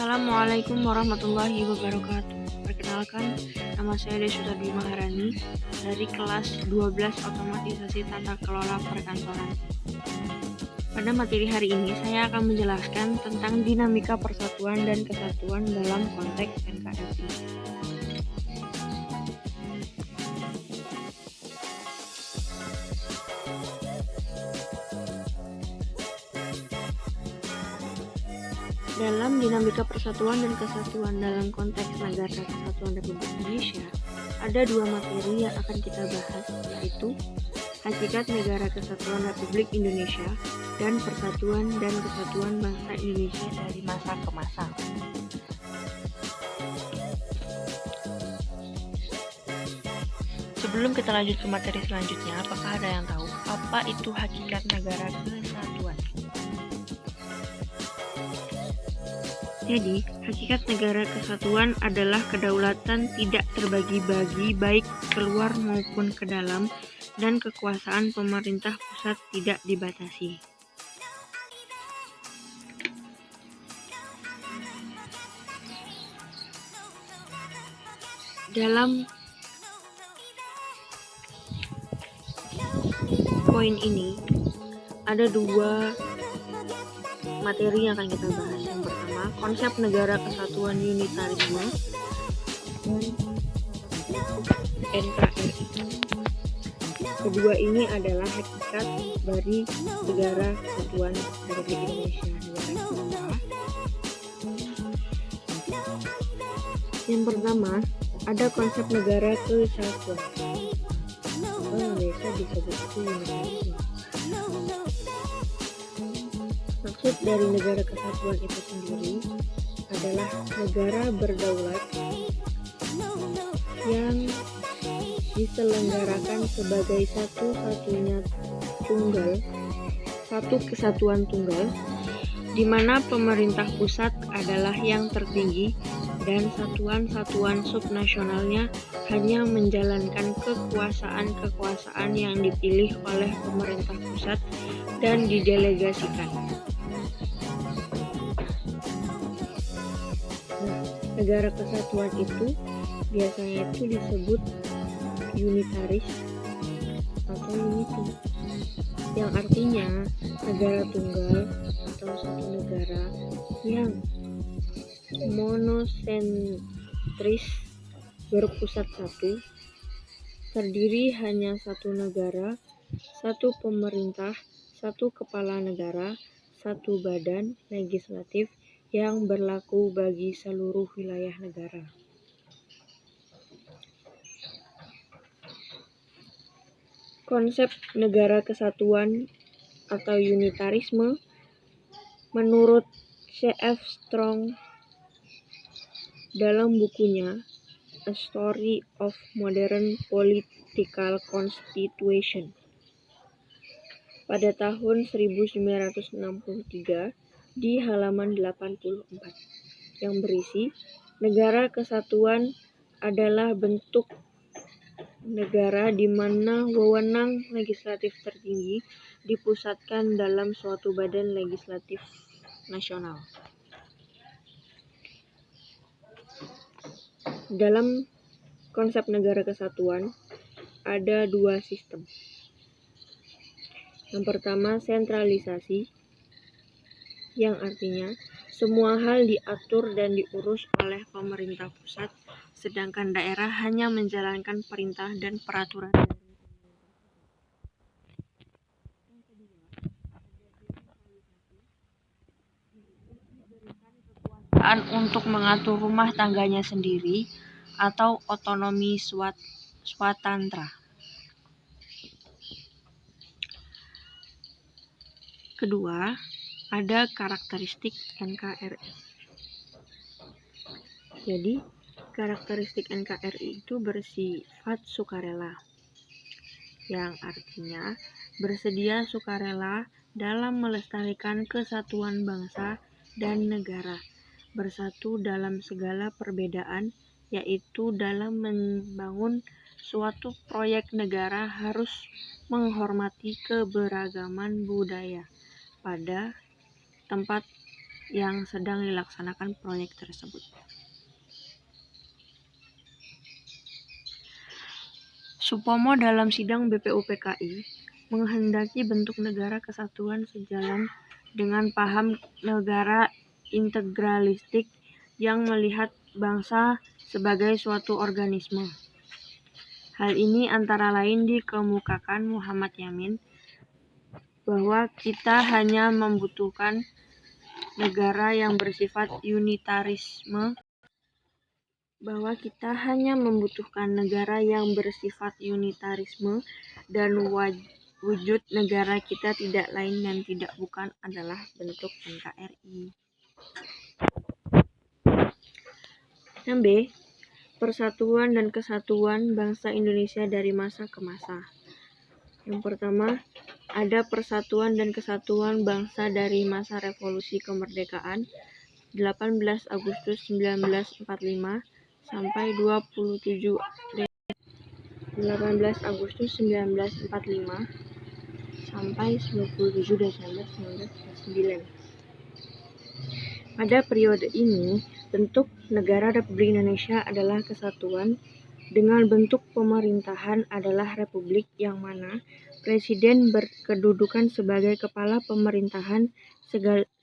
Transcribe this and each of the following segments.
Assalamualaikum warahmatullahi wabarakatuh. Perkenalkan, nama saya Deswita Maharani dari kelas 12 Otomatisasi Tata Kelola Perkantoran. Pada materi hari ini, saya akan menjelaskan tentang dinamika persatuan dan kesatuan dalam konteks NKRI. Dalam dinamika persatuan dan kesatuan dalam konteks Negara Kesatuan Republik Indonesia, ada dua materi yang akan kita bahas, yaitu Hakikat Negara Kesatuan Republik Indonesia dan Persatuan dan Kesatuan Bangsa Indonesia dari masa ke masa. Sebelum kita lanjut ke materi selanjutnya, apakah ada yang tahu apa itu Hakikat Negara Kesatuan? Jadi, hakikat negara kesatuan adalah kedaulatan tidak terbagi-bagi baik keluar maupun ke dalam, dan kekuasaan pemerintah pusat tidak dibatasi. Dalam poin ini, ada dua materi yang akan kita bahas. Yang pertama, konsep negara kesatuan unitarisme dan NKRI. Kedua ini adalah hakikat dari negara kesatuan Republik Indonesia. Yang pertama, ada konsep negara kesatuan. Biasa disebut unitarisme. Maksud dari negara kesatuan itu sendiri adalah negara berdaulat yang diselenggarakan sebagai satu kesatuan tunggal, di mana pemerintah pusat adalah yang tertinggi dan satuan-satuan subnasionalnya hanya menjalankan kekuasaan yang dipilih oleh pemerintah pusat dan didelegasikan. Negara kesatuan itu biasanya disebut unitaris atau unity, yang artinya negara tunggal atau satu negara yang monosentris berpusat satu, terdiri hanya satu negara, satu pemerintah, satu kepala negara, satu badan legislatif yang berlaku bagi seluruh wilayah negara. Konsep negara kesatuan atau unitarisme menurut C.F. Strong dalam bukunya A Story of Modern Political Constitution pada tahun 1963 di halaman 84, yang berisi negara kesatuan adalah bentuk negara di mana wewenang legislatif tertinggi dipusatkan dalam suatu badan legislatif nasional. Dalam konsep negara kesatuan ada dua sistem. Yang pertama, sentralisasi, yang artinya semua hal diatur dan diurus oleh pemerintah pusat, sedangkan daerah hanya menjalankan perintah dan peraturan dari pemerintah. Yang kedua, ada desentralisasi, yaitu diberikan kekuasaan untuk mengatur rumah tangganya sendiri atau otonomi swatantra. Kedua, ada karakteristik NKRI. Jadi, karakteristik NKRI itu bersifat sukarela, yang artinya bersedia sukarela dalam melestarikan kesatuan bangsa dan negara, bersatu dalam segala perbedaan, yaitu dalam membangun suatu proyek negara harus menghormati keberagaman budaya pada tempat yang sedang dilaksanakan proyek tersebut. Supomo dalam sidang BPUPKI menghendaki bentuk negara kesatuan sejalan dengan paham negara integralistik yang melihat bangsa sebagai suatu organisme. Hal ini antara lain dikemukakan Muhammad Yamin bahwa kita hanya membutuhkan negara yang bersifat unitarisme dan wujud negara kita tidak lain dan tidak bukan adalah bentuk NKRI. Yang B. Persatuan dan kesatuan bangsa Indonesia dari masa ke masa. Yang pertama, ada persatuan dan kesatuan bangsa dari masa revolusi kemerdekaan 18 Agustus 1945 sampai 18 Agustus 1945 sampai 27 Desember 1949. Pada periode ini, bentuk negara Republik Indonesia adalah kesatuan dengan bentuk pemerintahan adalah republik yang mana presiden berkedudukan sebagai kepala pemerintahan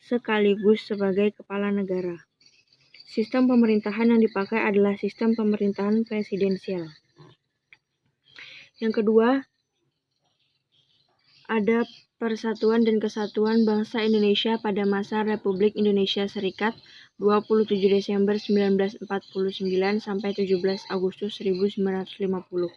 sekaligus sebagai kepala negara. Sistem pemerintahan yang dipakai adalah sistem pemerintahan presidensial. Yang kedua, ada persatuan dan kesatuan bangsa Indonesia pada masa Republik Indonesia Serikat 27 Desember 1949 sampai 17 Agustus 1950.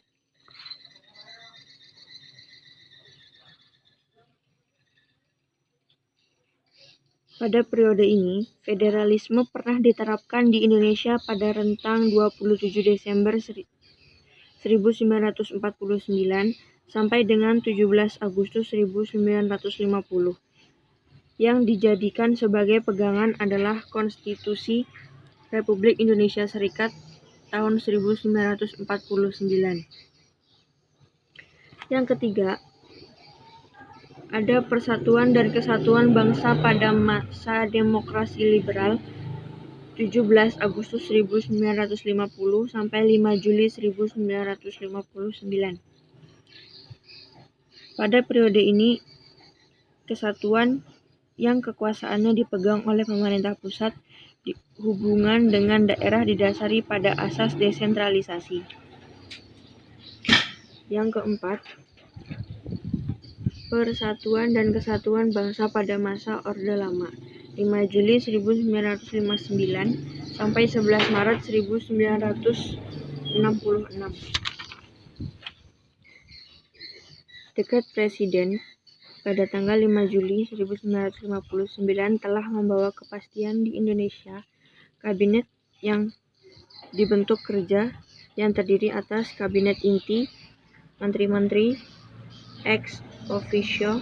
Pada periode ini, federalisme pernah diterapkan di Indonesia pada rentang 27 Desember 1949 sampai dengan 17 Agustus 1950. Yang dijadikan sebagai pegangan adalah Konstitusi Republik Indonesia Serikat tahun 1949. Yang ketiga, ada persatuan dan kesatuan bangsa pada masa demokrasi liberal 17 Agustus 1950 sampai 5 Juli 1959. Pada periode ini, kesatuan yang kekuasaannya dipegang oleh pemerintah pusat hubungan dengan daerah didasari pada asas desentralisasi. Yang keempat, persatuan dan kesatuan bangsa pada masa Orde Lama 5 Juli 1959 sampai 11 Maret 1966. Dekret Presiden pada tanggal 5 Juli 1959 telah membawa kepastian di Indonesia. Kabinet yang dibentuk kerja yang terdiri atas kabinet inti, menteri-menteri, ex officio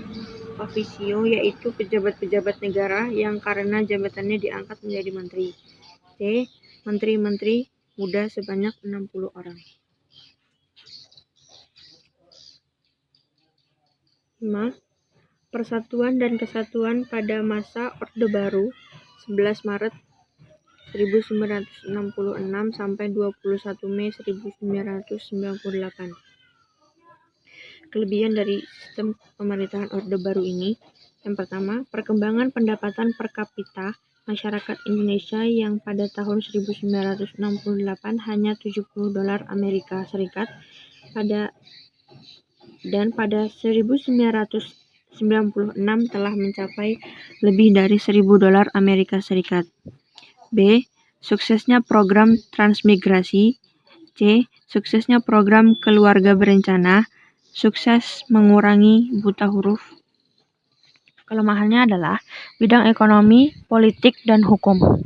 yaitu pejabat-pejabat negara yang karena jabatannya diangkat menjadi menteri. C. Menteri-menteri muda sebanyak 60 orang. 5. Persatuan dan kesatuan pada masa Orde Baru 11 Maret 1966 sampai 21 Mei 1998. Kelebihan dari sistem pemerintahan Orde Baru ini, yang pertama, perkembangan pendapatan per kapita masyarakat Indonesia yang pada tahun 1968 hanya $70 Amerika Serikat dan pada 1996 telah mencapai lebih dari $1.000 Amerika Serikat. B. Suksesnya program transmigrasi. C. Suksesnya program keluarga berencana. Sukses mengurangi buta huruf. Kelemahannya adalah bidang ekonomi, politik, dan hukum.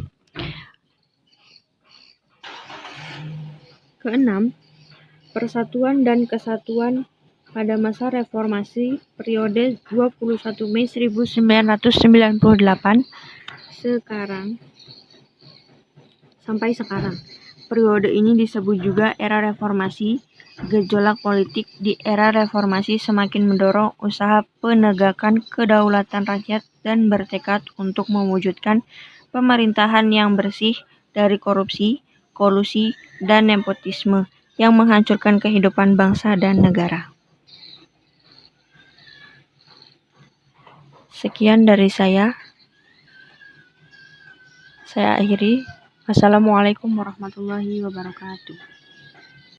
Keenam, persatuan dan kesatuan pada masa reformasi periode 21 Mei 1998 sampai sekarang. Periode ini disebut juga era reformasi. Gejolak politik di era reformasi semakin mendorong usaha penegakan kedaulatan rakyat dan bertekad untuk mewujudkan pemerintahan yang bersih dari korupsi, kolusi, dan nepotisme yang menghancurkan kehidupan bangsa dan negara. Sekian dari saya akhiri. Wassalamualaikum warahmatullahi wabarakatuh.